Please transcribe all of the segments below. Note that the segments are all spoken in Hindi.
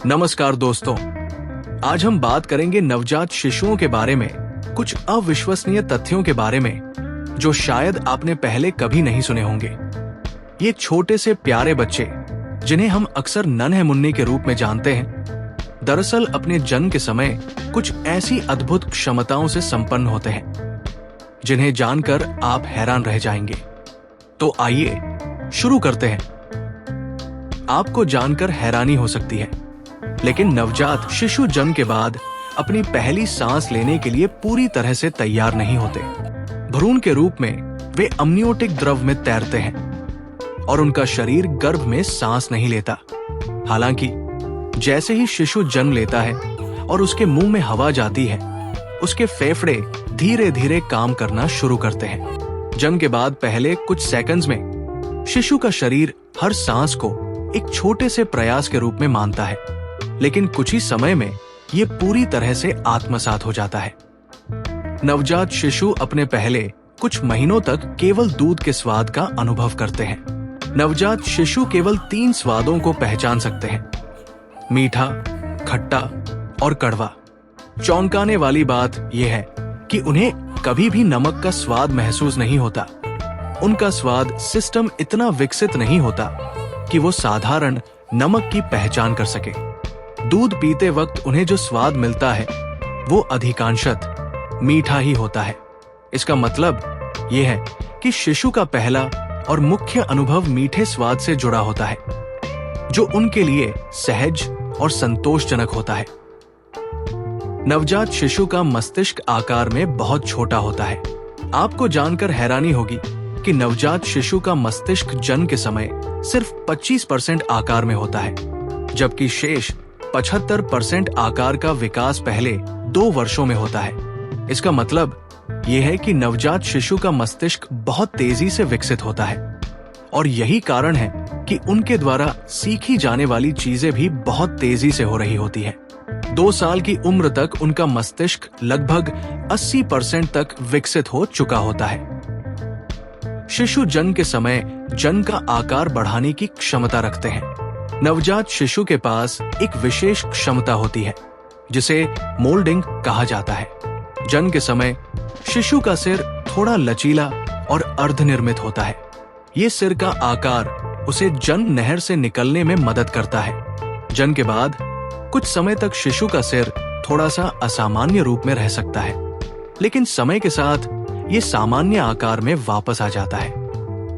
नमस्कार दोस्तों, आज हम बात करेंगे नवजात शिशुओं के बारे में, कुछ अविश्वसनीय तथ्यों के बारे में जो शायद आपने पहले कभी नहीं सुने होंगे। ये छोटे से प्यारे बच्चे जिन्हें हम अक्सर नन्हे मुन्ने के रूप में जानते हैं, दरअसल अपने जन्म के समय कुछ ऐसी अद्भुत क्षमताओं से संपन्न होते हैं जिन्हें जानकर आप हैरान रह जाएंगे। तो आइए शुरू करते हैं। आपको जानकर हैरानी हो सकती है, लेकिन नवजात शिशु जन्म के बाद अपनी पहली सांस लेने के लिए पूरी तरह से तैयार नहीं होते। भ्रूण के रूप में वे अमनियोटिक द्रव में तैरते हैं और उनका शरीर गर्भ में सांस नहीं लेता। हालांकि जैसे ही शिशु जन्म लेता है और उसके मुंह में हवा जाती है, उसके फेफड़े धीरे धीरे काम करना शुरू करते हैं। जन्म के बाद पहले कुछ सेकंड्स में शिशु का शरीर हर सांस को एक छोटे से प्रयास के रूप में मानता है, लेकिन कुछ ही समय में ये पूरी तरह से आत्मसात हो जाता है। नवजात शिशु अपने पहले कुछ महीनों तक केवल दूध के स्वाद का अनुभव करते हैं। नवजात शिशु केवल 3 स्वादों को पहचान सकते हैं: मीठा, खट्टा और कड़वा। चौंकाने वाली बात यह है कि उन्हें कभी भी नमक का स्वाद महसूस नहीं होता। उनका स्वाद सिस्टम इतना विकसित नहीं होता कि वो साधारण नमक की पहचान कर सके। दूध पीते वक्त उन्हें जो स्वाद मिलता है वो अधिकांशतः मीठा ही होता है। इसका मतलब यह है कि शिशु का पहला और मुख्य अनुभव मीठे स्वाद से जुड़ा होता है, जो उनके लिए सहज और संतोषजनक होता है। नवजात शिशु का मस्तिष्क आकार में बहुत छोटा होता है। आपको जानकर हैरानी होगी कि नवजात शिशु का मस्तिष्क जन्म के समय सिर्फ 25% आकार में होता है, जबकि शेष 75% आकार का विकास पहले 2 वर्षों में होता है। इसका मतलब यह है कि नवजात शिशु का मस्तिष्क बहुत तेजी से विकसित होता है और यही कारण है कि उनके द्वारा सीखी जाने वाली चीजें भी बहुत तेजी से हो रही होती है। 2 साल की उम्र तक उनका मस्तिष्क लगभग 80% तक विकसित हो चुका होता है। शिशु जन्म के समय जन्म का आकार बढ़ाने की क्षमता रखते हैं। नवजात शिशु के पास एक विशेष क्षमता होती है जिसे मोल्डिंग कहा जाता है। जन्म के समय शिशु का सिर थोड़ा लचीला और अर्धनिर्मित होता है। ये सिर का आकार उसे जन्म नहर से निकलने में मदद करता है। जन्म के बाद कुछ समय तक शिशु का सिर थोड़ा सा असामान्य रूप में रह सकता है, लेकिन समय के साथ ये सामान्य आकार में वापस आ जाता है।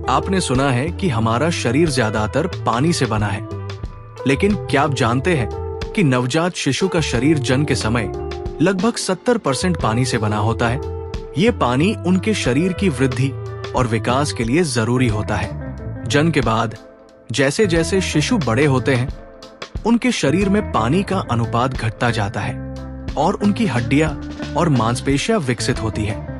आपने सुना है कि हमारा शरीर ज्यादातर पानी से बना है, लेकिन क्या आप जानते हैं कि नवजात शिशु का शरीर जन्म के समय लगभग 70% पानी से बना होता है। ये पानी उनके शरीर की वृद्धि और विकास के लिए जरूरी होता है। जन्म के बाद जैसे जैसे शिशु बड़े होते हैं, उनके शरीर में पानी का अनुपात घटता जाता है और उनकी हड्डियां और मांसपेशियां विकसित होती है।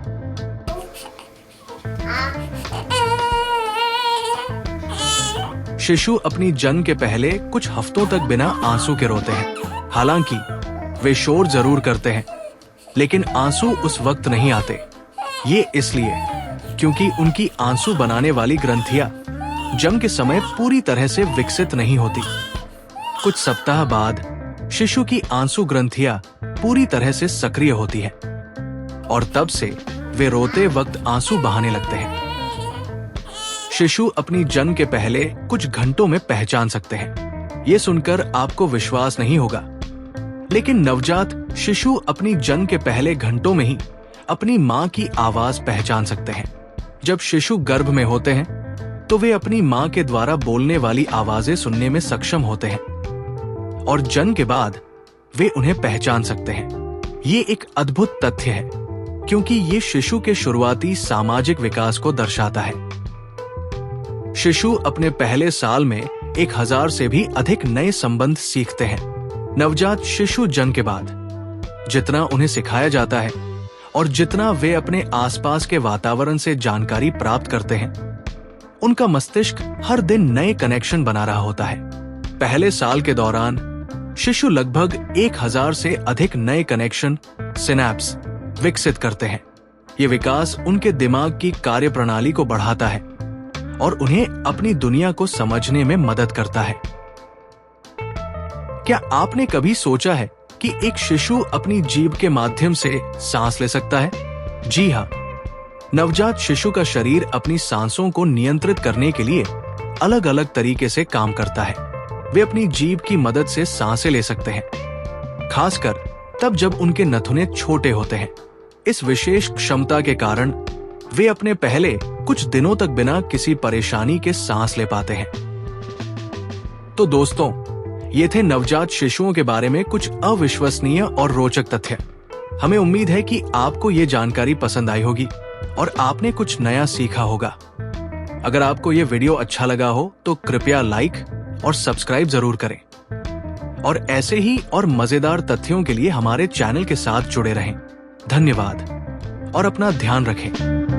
शिशु अपनी जन्म के पहले कुछ हफ्तों तक बिना आंसू के रोते हैं। हालांकि वे शोर जरूर करते हैं, लेकिन आंसू उस वक्त नहीं आते। ये इसलिए क्योंकि उनकी आंसू बनाने वाली ग्रंथियां जन्म के समय पूरी तरह से विकसित नहीं होती। कुछ सप्ताह बाद शिशु की आंसू ग्रंथियां पूरी तरह से सक्रिय होती है और तब से वे रोते वक्त आंसू बहाने लगते हैं। शिशु अपनी जन्म के पहले कुछ घंटों में पहचान सकते हैं। ये सुनकर आपको विश्वास नहीं होगा, लेकिन नवजात शिशु अपनी जन्म के पहले घंटों में ही अपनी मां की आवाज पहचान सकते हैं। जब शिशु गर्भ में होते हैं तो वे अपनी मां के द्वारा बोलने वाली आवाजें सुनने में सक्षम होते हैं और जन्म के बाद वे उन्हें पहचान सकते हैं। ये एक अद्भुत तथ्य है क्योंकि ये शिशु के शुरुआती सामाजिक विकास को दर्शाता है। शिशु अपने पहले साल में 1000 से भी अधिक नए संबंध सीखते हैं। नवजात शिशु जन्म के बाद जितना उन्हें सिखाया जाता है और जितना वे अपने आसपास के वातावरण से जानकारी प्राप्त करते हैं, उनका मस्तिष्क हर दिन नए कनेक्शन बना रहा होता है। पहले साल के दौरान शिशु लगभग 1000 से अधिक नए कनेक्शन सिनैप्स विकसित करते हैं। ये विकास उनके दिमाग की कार्यप्रणाली को बढ़ाता है और उन्हें अपनी दुनिया को समझने में मदद करता है। क्या आपने कभी सोचा है कि एक शिशु अपनी जीभ के माध्यम से सांस ले सकता है? जी हाँ, नवजात शिशु का शरीर अपनी सांसों को नियंत्रित करने के लिए अलग अलग तरीके से काम करता है। वे अपनी जीभ की मदद से सांसें ले सकते हैं, खासकर तब जब उनके नथुने छोटे होते हैं। इस विशेष क्षमता के कारण वे अपने पहले कुछ दिनों तक बिना किसी परेशानी के सांस ले पाते हैं। तो दोस्तों, ये थे नवजात शिशुओं के बारे में कुछ अविश्वसनीय और रोचक तथ्य। हमें उम्मीद है कि आपको ये जानकारी पसंद आई होगी और आपने कुछ नया सीखा होगा। अगर आपको ये वीडियो अच्छा लगा हो तो कृपया लाइक और सब्सक्राइब जरूर करें और ऐसे ही और मजेदार तथ्यों के लिए हमारे चैनल के साथ जुड़े रहें। धन्यवाद और अपना ध्यान रखें।